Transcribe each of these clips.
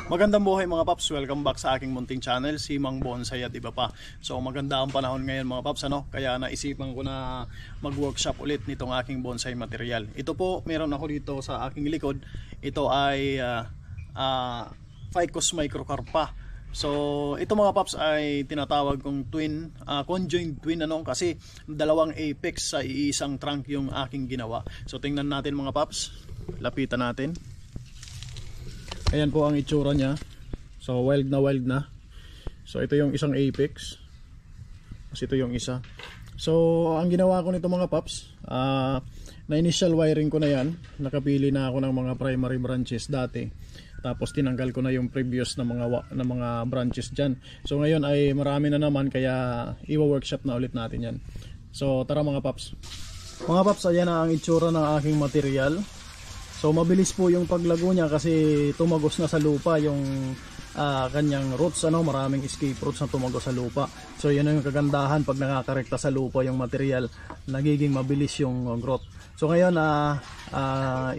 Magandang buhay mga paps, welcome back sa aking munting channel, si Mang Bonsai at iba pa. So maganda ang panahon ngayon mga paps, kaya naisipan ko na mag-workshop ulit nitong aking bonsai material. Ito po, meron ako dito sa aking likod. Ito ay Ficus microcarpa. So ito mga paps ay tinatawag kong twin, conjoined twin kasi dalawang apex sa iisang trunk yung aking ginawa. So tingnan natin mga paps, lapitan natin. Ayan po ang itsura niya. So wild na. So ito yung isang apex. Kasi ito yung isa. So ang ginawa ko nito mga paps, na initial wiring ko na yan. Nakapili na ako ng mga primary branches dati. Tapos tinanggal ko na yung previous na mga branches dyan. So ngayon ay marami na naman, kaya i-workshop na ulit natin yan. So tara mga paps. Mga paps, ayan na ang itsura ng aking material. So mabilis po yung paglago niya kasi tumagos na sa lupa yung kanyang roots, maraming escape roots na tumagos sa lupa. So yan ang kagandahan pag nakakarekta sa lupa yung material, nagiging mabilis yung growth. So ngayon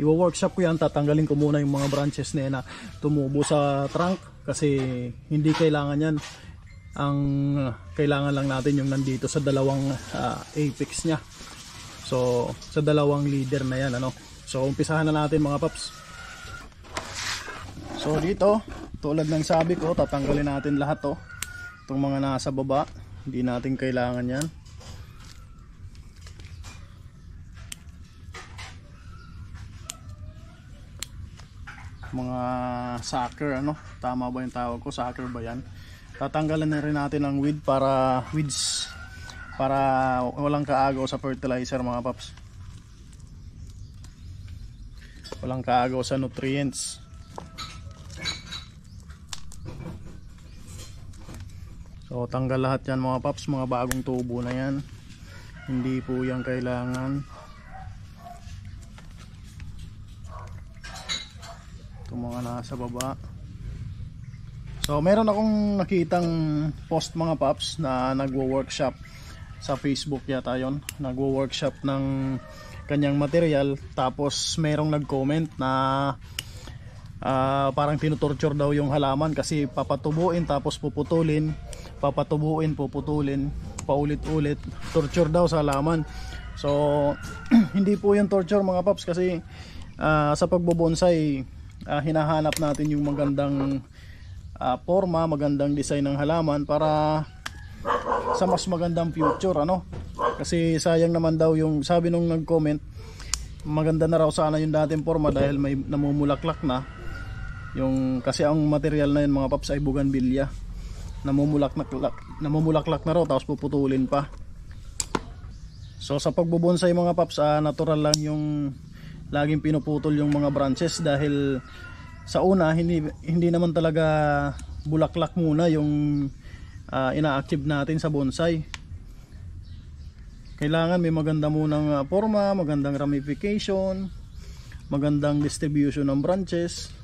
i-workshop ko yan, tatanggalin ko muna yung mga branches na tumubo sa trunk kasi hindi kailangan yan. Ang kailangan lang natin yung nandito sa dalawang apex niya. So sa dalawang leader na yan So umpisahan na natin mga paps. So dito, tulad ng sabi ko, tatanggalin natin lahat itong mga nasa baba, hindi natin kailangan yan. Mga sucker, tama ba yung tawag ko? Sucker ba yan? Tatanggalin na rin natin ang weeds para walang kaagaw sa fertilizer mga paps. Walang kaagaw sa nutrients. So tanggal lahat yan mga paps, mga bagong tubo na yan, hindi po yan kailangan. Itong mga nasa baba. So meron akong nakitang post mga paps na nagwo-workshop sa Facebook yata yon, nagwo-workshop ng kanyang material, tapos merong nag-comment na parang tinutorture daw yung halaman kasi papatubuin tapos puputulin, papatubuin, puputulin, paulit-ulit, torture daw sa halaman. So hindi po yung torture mga paps kasi sa pagbobonsai, hinahanap natin yung magandang forma, magandang design ng halaman para sa mas magandang future kasi sayang naman daw yung sabi nung nag-comment, maganda na raw sana yung dating forma dahil may namumulaklak na yung, kasi ang material na yun mga paps ay bougainvillea, namumulaklak na raw tapos puputulin pa. So sa pagbubonsai mga paps, natural lang yung laging pinuputol yung mga branches dahil sa una hindi naman talaga bulaklak muna yung ina-achieve natin sa bonsai. Kailangan may maganda munang forma, magandang ramification, magandang distribution ng branches.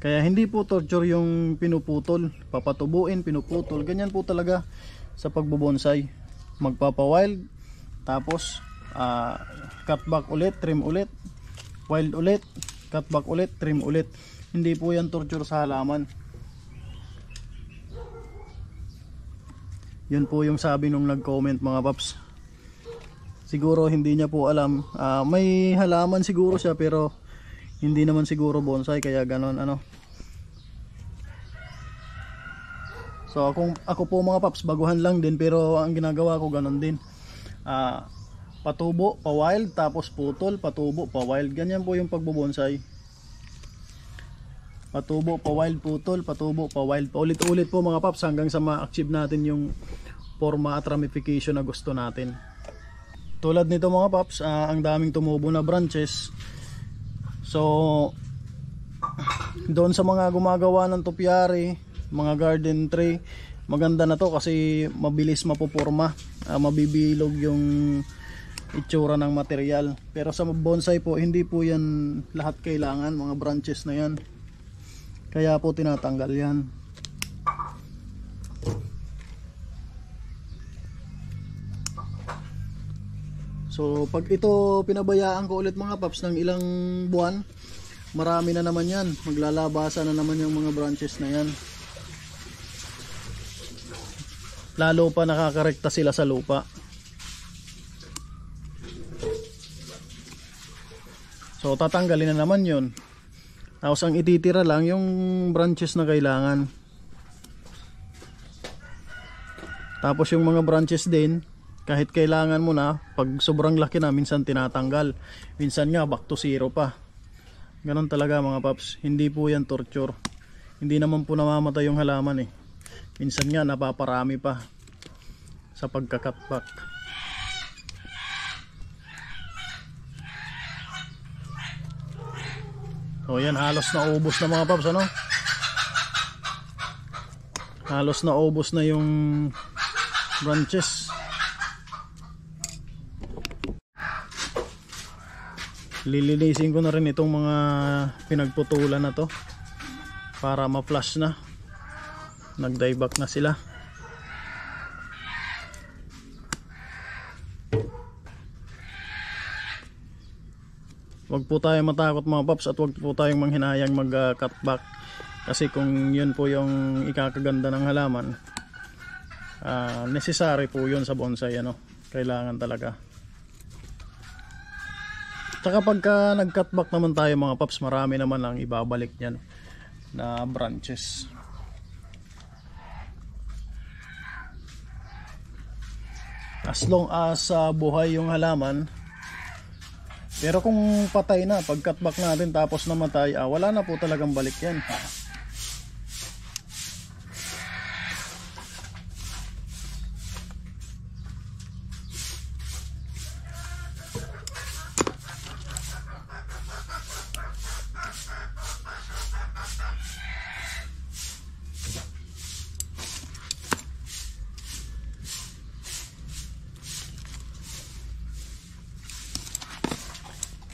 Kaya hindi po torture yung pinuputol, papatubuin, pinuputol, ganyan po talaga sa pagbobonsai. Magpapa-wild, tapos cut back ulit, trim ulit, wild ulit, cut back ulit, trim ulit. Hindi po yan torture sa halaman. Yun po yung sabi nung nag-comment mga paps. Siguro hindi niya po alam, may halaman siguro siya pero hindi naman siguro bonsai, kaya ganon So ako po mga paps, baguhan lang din pero ang ginagawa ko ganon din. Patubo, pa-wild, tapos putol, patubo, pa-wild. Ganyan po yung pagbobonsai. Patubo, pa-wild, putol, patubo, pa-wild. Paulit-ulit po mga paps hanggang sa ma-achieve natin yung forma at ramification na gusto natin. Tulad nito mga paps, ang daming tumubo na branches. So doon sa mga gumagawa ng topiary, mga garden tray, maganda na to kasi mabilis mapuporma, mabibilog yung itsura ng material. Pero sa bonsai po, hindi po yan lahat kailangan, mga branches na yan, kaya po tinatanggal yan. So pag ito pinabayaan ko ulit mga paps ng ilang buwan, marami na naman yan, maglalabasa na naman yung mga branches na yan. Lalo pa nakakarekta sila sa lupa. So tatanggalin na naman yun. Tapos ang ititira lang yung branches na kailangan. Tapos yung mga branches din, kahit kailangan mo na, pag sobrang laki na, minsan tinatanggal. Minsan nga back to zero pa. Ganon talaga mga paps. Hindi po yan torture. Hindi naman po namamatay yung halaman eh. Minsan nga napaparami pa sa pagka-cutback. So yan, halos naubos na mga paps, ano? Halos naubos na yung branches. Lilinisin ko na rin itong mga pinagputulan na to para ma-flush na. Nag-dieback na sila. Wag po tayong matakot mga paps, at wag po tayong manghinayang mag-cutback. Kasi kung yun po yung ikakaganda ng halaman, necessary po yun sa bonsai, ano? Kailangan talaga. Tsaka pagka nag-cutback naman tayo mga paps, marami naman ang ibabalik niyan na branches. As long as buhay yung halaman. Pero kung patay na, pag cutback natin tapos namatay, wala na po talagang balik yan.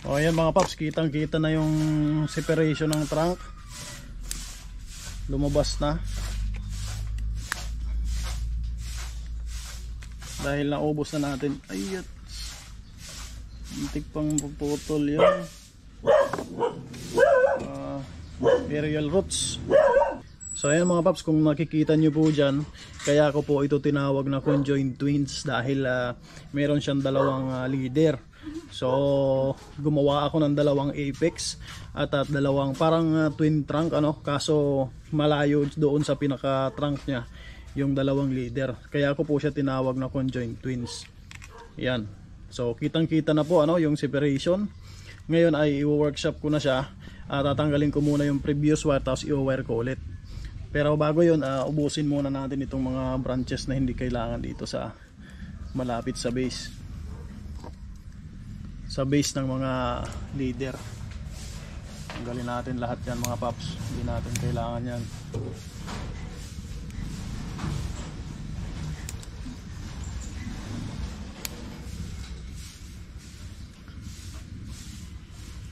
O ayan mga paps, kitang kita na yung separation ng trunk. Lumabas na. Dahil naubos na natin. Ayat, hintik pang puputol yun. Aerial roots. So ayan mga paps, kung makikita nyo po dyan, kaya ko po ito tinawag na conjoined twins. Dahil meron siyang dalawang leader. So gumawa ako ng dalawang apex at dalawang parang twin trunk, ano, kaso malayo doon sa pinaka trunk niya yung dalawang leader, kaya ako po siya tinawag na conjoined twins. Yan, so kitang kita na po, ano, yung separation. Ngayon ay i-workshop ko na siya. Tatanggalin ko muna yung previous wire, tapos i-wire ko ulit. Pero bago yun, ubusin muna natin itong mga branches na hindi kailangan dito sa malapit sa base, ng mga leader. Tanggalin natin lahat yan mga paps, hindi natin kailangan yan.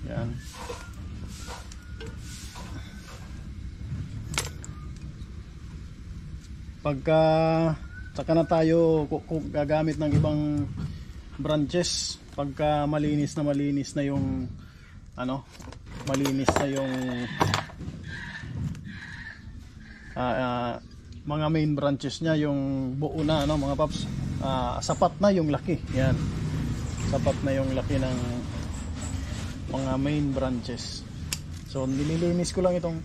Yan. Pagka saka na tayo gagamit ng ibang branches pagka malinis na yung ano, malinis na yung mga main branches niya, yung buo na, ano mga paps, sapat na yung laki. Yan, sapat na yung laki ng mga main branches. So nililinis ko lang itong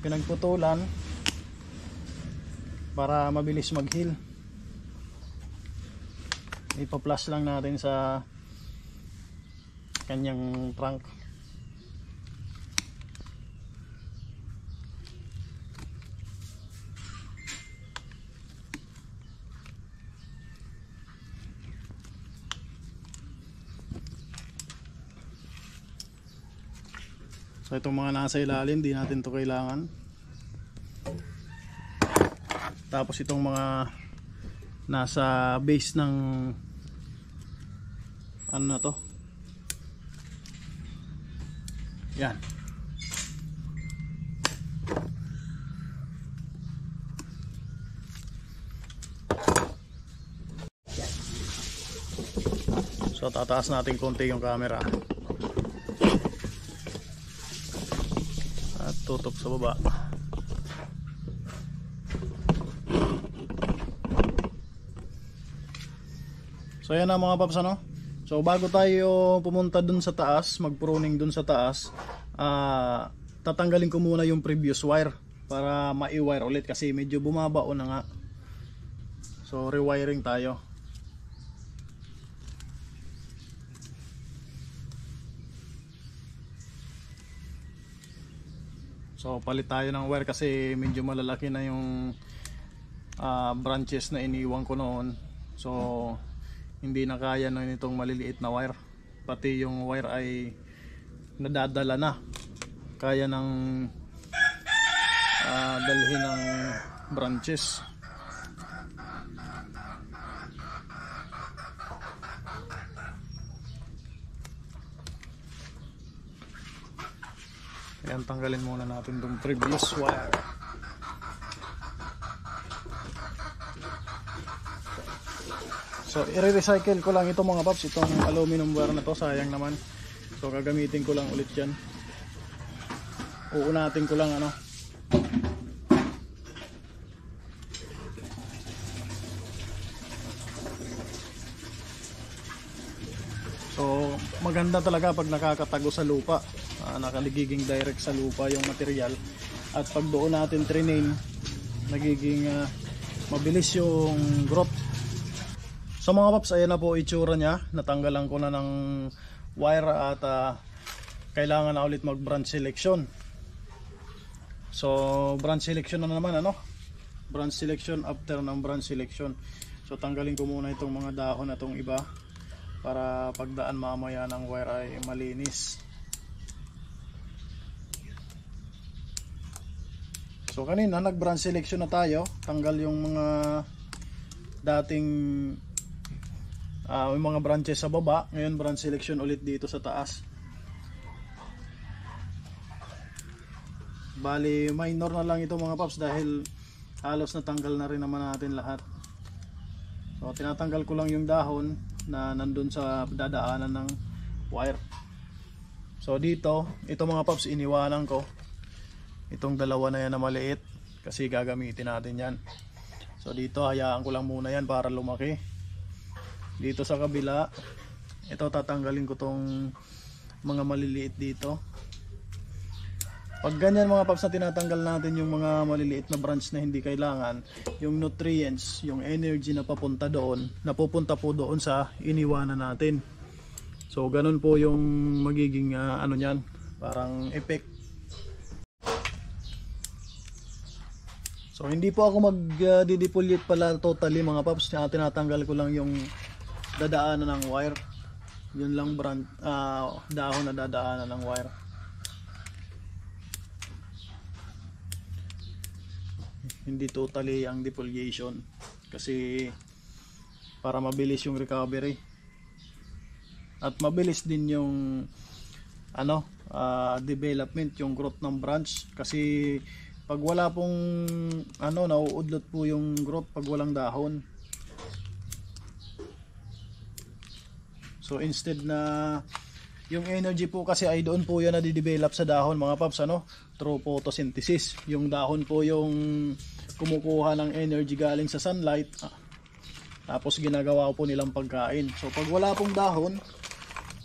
pinagputulan para mabilis mag-heal. Ipa-plus lang natin sa kanyang trunk. So itong mga nasa ilalim, di natin to kailangan. Tapos itong mga nasa base ng ano na to, yan. So tataas natin konti yung camera. tutok sa baba. So yan na mga paps, ano? So bago tayo pumunta dun sa taas, mag-pruning dun sa taas, tatanggalin ko muna yung previous wire para ma-wire ulit kasi medyo bumabao na nga. So rewiring tayo. So palit tayo ng wire kasi medyo malalaki na yung branches na iniwan ko noon. So hindi na kaya na nitong maliliit na wire. Pati yung wire ay nadadala na. Kaya ng dalhin ng branches. Ayan, tanggalin muna natin itong previous wire. So i-recycle ko lang ito mga paps, itong aluminum wire na to, sayang naman. So gagamitin ko lang ulit yan. Uunatin ko lang ano. So maganda talaga pag nakakatago sa lupa, nakaligiging direct sa lupa yung material. At pag doon natin trinain, nagiging mabilis yung growth. So mga paps, ayan na po itsura niya. Natanggalan ko na ng wire at kailangan na ulit mag branch selection. So branch selection na naman, ano? Branch selection after ng branch selection. So tanggalin ko muna itong mga dahon na itong iba para pagdaan mamaya ng wire ay malinis. So kanina nag branch selection na tayo. Tanggal yung mga dating yung mga branches sa baba. Ngayon branch selection ulit dito sa taas. Bali minor na lang ito mga paps dahil halos natanggal na rin naman natin lahat. So tinatanggal ko lang yung dahon na nandun sa dadaanan ng wire. So dito, ito mga paps, iniwanan ko itong dalawa na yan na maliit kasi gagamitin natin yan. So dito hayaan ko lang muna yan para lumaki. Dito sa kabila, ito tatanggalin ko tong mga maliliit dito. Pag ganyan mga paps na tinatanggal natin yung mga maliliit na branch na hindi kailangan, yung nutrients, yung energy na papunta doon, napupunta po doon sa iniwanan natin. So ganun po yung magiging ano niyan, parang effect. So hindi po ako mag-didepolute pala totally mga paps, tinatanggal ko lang yung dadaanan ng wire. Yun lang dahon na dadaanan ng wire. Hindi totally ang defoliation kasi para mabilis yung recovery at mabilis din yung development, yung growth ng branch. Kasi pag wala pong nauudlot po yung growth pag walang dahon. So instead na yung energy po kasi ay doon po yan nadidevelop sa dahon mga paps, through photosynthesis. Yung dahon po yung kumukuha ng energy galing sa sunlight, tapos ginagawa po nilang pagkain. So pag wala pong dahon,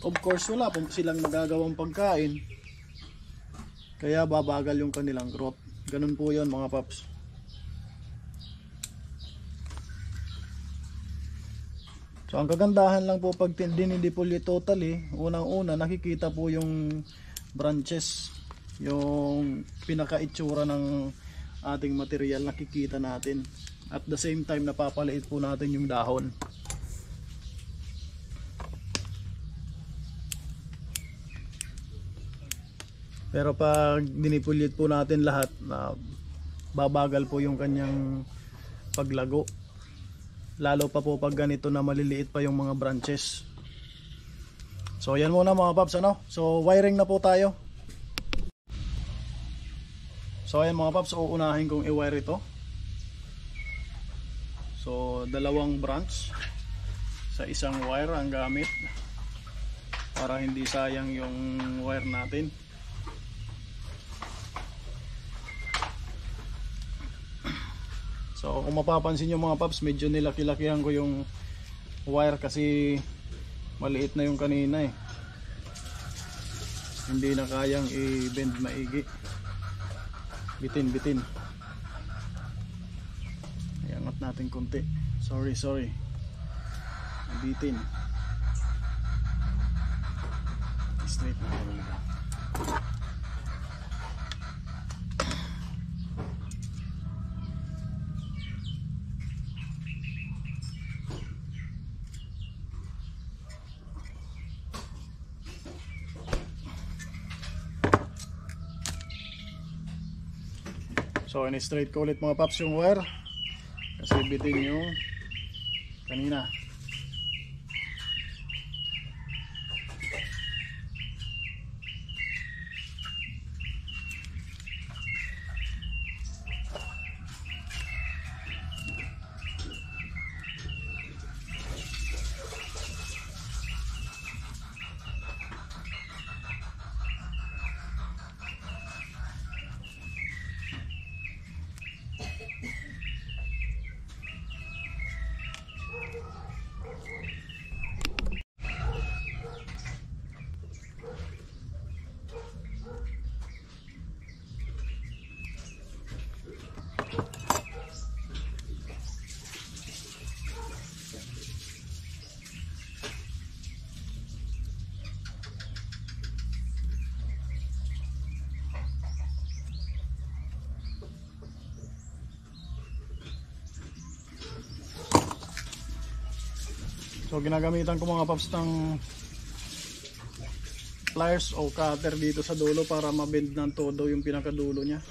of course wala pong silang magagawang pagkain, kaya babagal yung kanilang growth. Ganun po yun mga paps. So ang kagandahan lang po pag dinidepolute totally, unang-una nakikita po yung branches, yung pinaka-itsura ng ating material nakikita natin. At the same time napapaliit po natin yung dahon. Pero pag dinipolute po natin lahat, babagal po yung kanyang paglago. Lalo pa po pag ganito na maliliit pa yung mga branches. So yan muna mga paps, So wiring na po tayo. So ayan mga paps, uunahin kong i-wire ito. So dalawang branch sa isang wire ang gamit para hindi sayang yung wire natin. So kung mapapansin nyo mga paps, medyo nilaki-lakihan ko yung wire kasi maliit na yung kanina eh. Hindi na kayang i-bend maigi. Bitin. Iangat natin konti. Sorry. Bitin. Straight na talaga. So in-straight ko ulit mga paps yung wire kasi bitin yung kanina. So ginagamitan ko mga paps ng pliers o cutter dito sa dulo para mabend ng todo yung pinakadulo niya.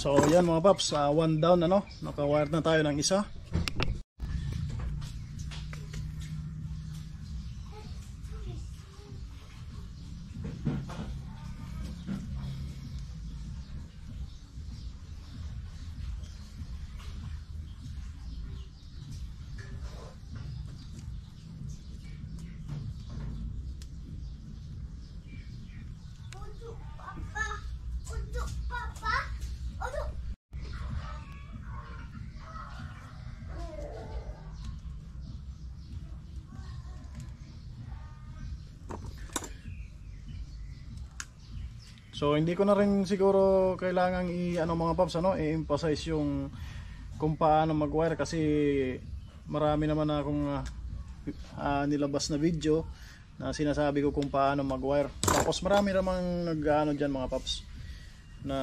So yan mga paps, one down ano, naka-wire na tayo ng isa. So hindi ko na rin siguro kailangang ano mga paps ano, i-emphasize yung kung paano mag-wire kasi marami naman akong nilabas na video na sinasabi ko kung paano mag-wire. Tapos marami namang nag-ano diyan mga paps na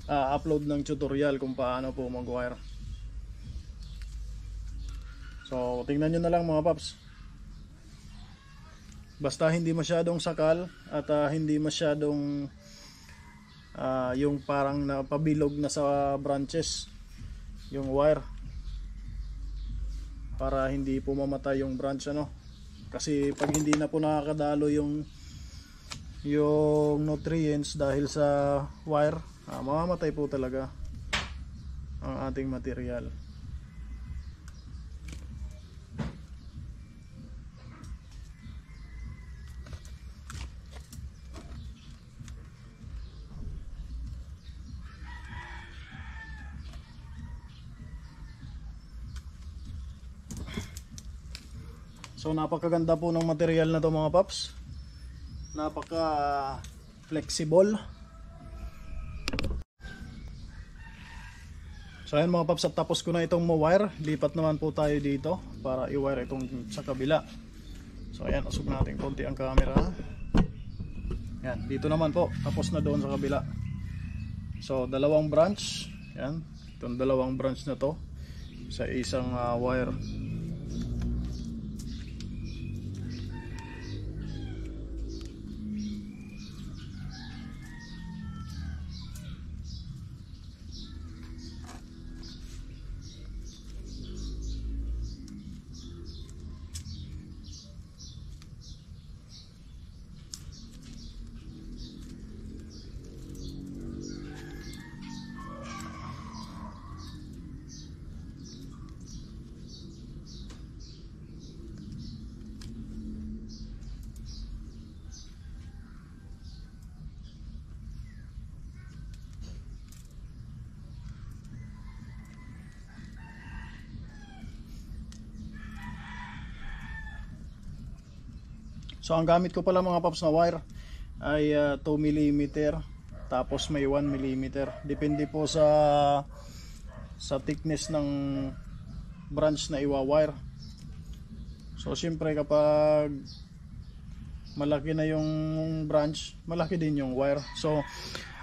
upload ng tutorial kung paano po mag-wire. So tingnan nyo na lang mga paps. Basta hindi masyadong sakal at hindi masyadong yung parang napabilog na sa branches yung wire para hindi po mamatay yung branch ano. Kasi pag hindi na po nakakadalo yung nutrients dahil sa wire, mamamatay po talaga ang ating material. So napakaganda po ng material na to mga paps. Napaka flexible. So ayan mga paps, at tapos ko na itong wire. Lipat naman po tayo dito para i-wire itong sa kabila. So ayan, usog natin konti ang camera. Yan, dito naman po, tapos na doon sa kabila. So dalawang branch, yan, itong dalawang branch na to sa isang wire. So ang gamit ko pala mga paps na wire ay 2mm, tapos may 1mm. Depende po sa thickness ng branch na iwa-wire. So siyempre kapag malaki na yung branch, malaki din yung wire. So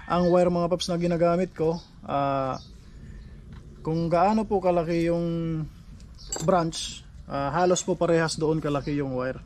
ang wire mga paps na ginagamit ko, kung gaano po kalaki yung branch, halos po parehas doon kalaki yung wire.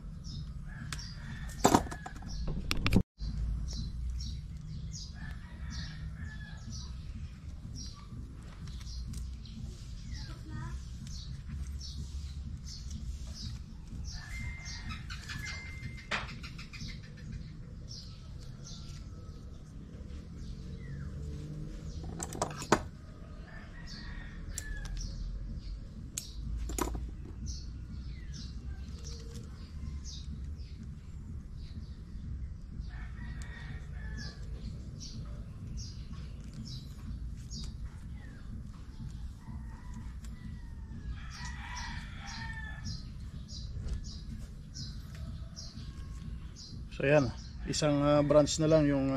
So yan, isang branch na lang yung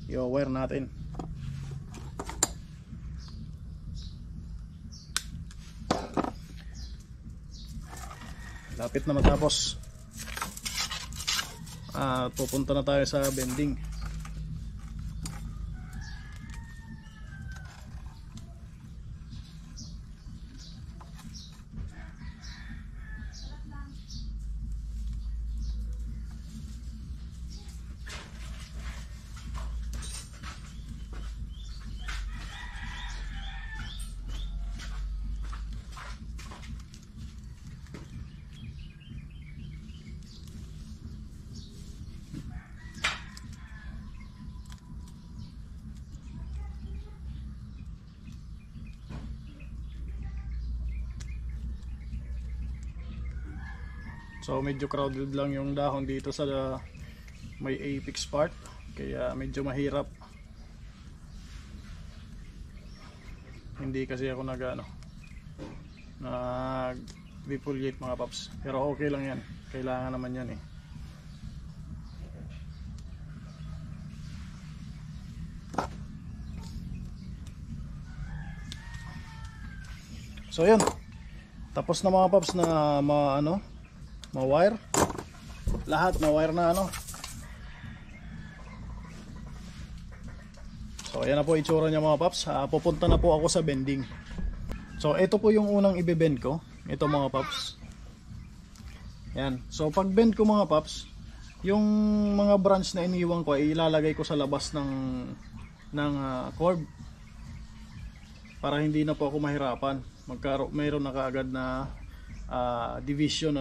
i-wire natin. Lapit na matapos. Pupunta na tayo sa bending. So medyo crowded lang yung dahon dito sa may apex part, kaya medyo mahirap. Hindi kasi ako nag-defoliate mga paps, pero okay lang yan, kailangan naman yan eh. So yun, tapos na mga paps na ma-wire. Lahat na-wire na So ayan na po itsura niya mga paps. Pupunta na po ako sa bending. So ito po yung unang ibe-bend ko. Ito mga paps. Yan. So pag bend ko mga paps, yung mga branch na iniwan ko ay ilalagay ko sa labas ng cord, para hindi na po ako mahirapan. Mayroon na kaagad na division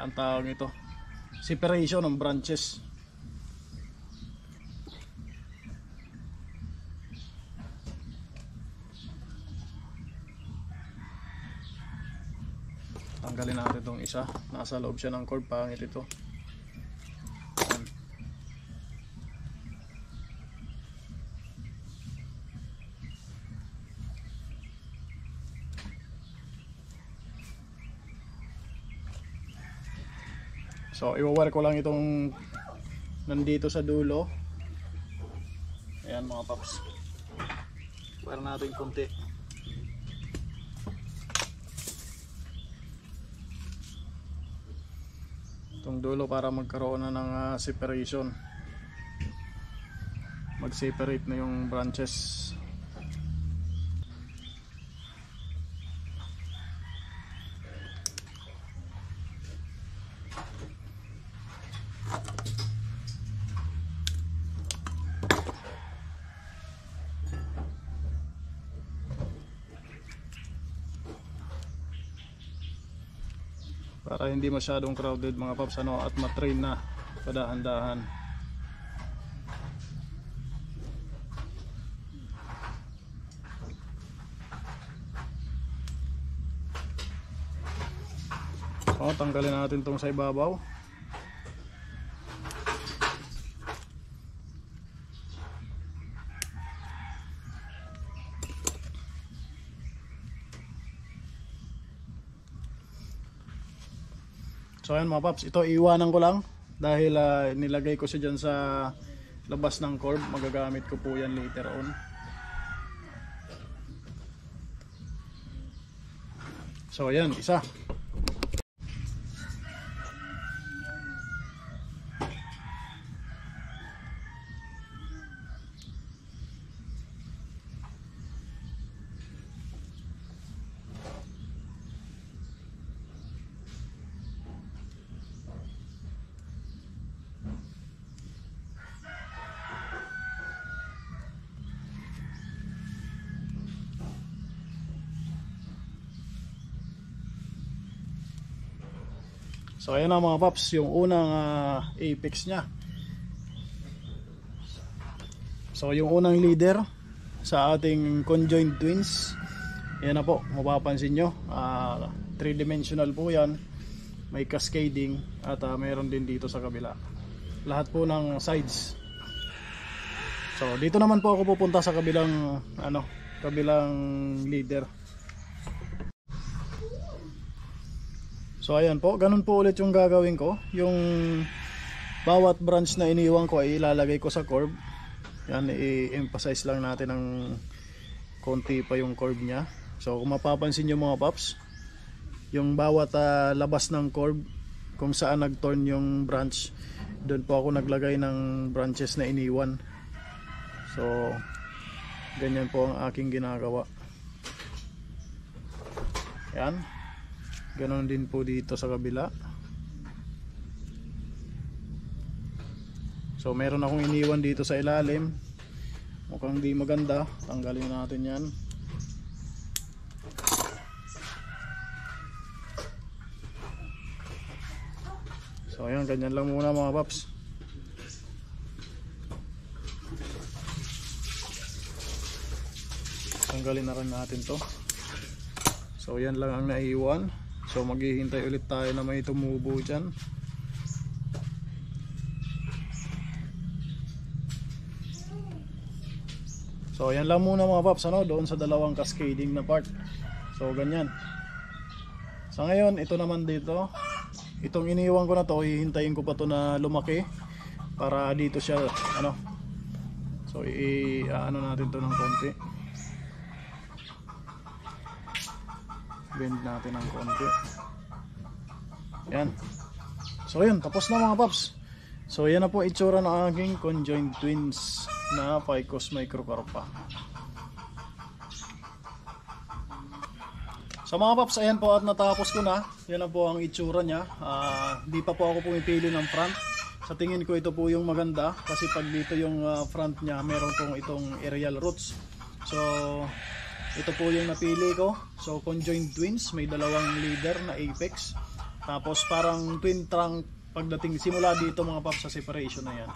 ang tawag nito, separation ng branches. Tanggalin natin itong isa, nasa loob siya ng cord, pangit ito. So i-wire ko lang itong nandito sa dulo. Ayan mga paps, wire natin konti. itong dulo para magkaroon na ng separation, mag-separate na yung branches. Para hindi masyadong crowded mga paps, at matrain na padahan-dahan. So tanggalin natin tong sa ibabaw. So ayan mga paps, ito iiwanan ko lang dahil nilagay ko siya dyan sa labas ng curb. Magagamit ko po yan later on. So ayan, isa. So ayan na mga paps, yung unang apex nya. So yung unang leader sa ating conjoined twins, yan na po, mapapansin nyo, 3-dimensional po yan, may cascading at mayroon din dito sa kabila, lahat po ng sides. So dito naman po ako pupunta sa kabilang kabilang leader. So ayan po, ganun po ulit yung gagawin ko. Yung bawat branch na iniwan ko ay ilalagay ko sa curb. Yan, i-emphasize lang natin ng konti pa yung curb nya. So kung mapapansin nyo mga paps, yung bawat labas ng curb, kung saan nag-turn yung branch, doon po ako naglagay ng branches na iniwan. So ganyan po ang aking ginagawa. Yan, ganon din po dito sa kabila. So meron akong iniwan dito sa ilalim, mukhang di maganda, tanggalin natin yan. So ayan, ganyan lang muna mga paps. Tanggalin na rin natin to. So yan lang ang naiwan. So maghihintay ulit tayo na may tumubo dyan. So yan lang muna mga paps, doon sa dalawang cascading na part. So ganyan. Sa ngayon, ito naman dito, itong iniwan ko na to, hihintayin ko pa to na lumaki para dito siya so natin to ng konti, bend natin ng konti. Yan. So yun, tapos na mga paps. So yan na po itsura ng aking conjoined twins na Ficus microcarpa. So mga paps, ayan po at natapos ko na. Yan na po ang itsura nya. Di pa po ako pumipili ng front. Sa tingin ko ito po yung maganda kasi pag dito yung front nya, meron pong itong aerial roots. So ito po yung napili ko. So conjoined twins, may dalawang leader na apex. Tapos parang twin trunk pagdating simula dito mga paps sa separation na yan.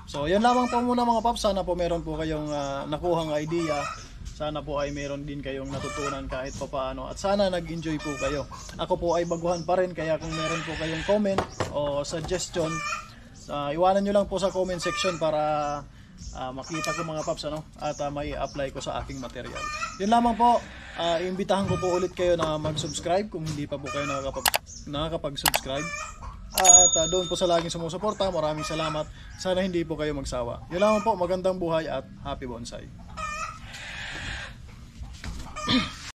So yan lamang po muna mga paps. Sana po meron po kayong nakuhang idea. Sana po ay meron din kayong natutunan kahit papaano. At sana nag-enjoy po kayo. Ako po ay baguhan pa rin, kaya kung meron po kayong comment o suggestion, iwanan nyo lang po sa comment section para makita ko mga paps at may apply ko sa aking material. Yun lamang po. Iimbitahan ko po ulit kayo na mag-subscribe kung hindi pa po kayo nakakapag-subscribe. At doon po sa laging sumusuporta, maraming salamat. Sana hindi po kayo magsawa. Yun lamang po, magandang buhay at happy bonsai.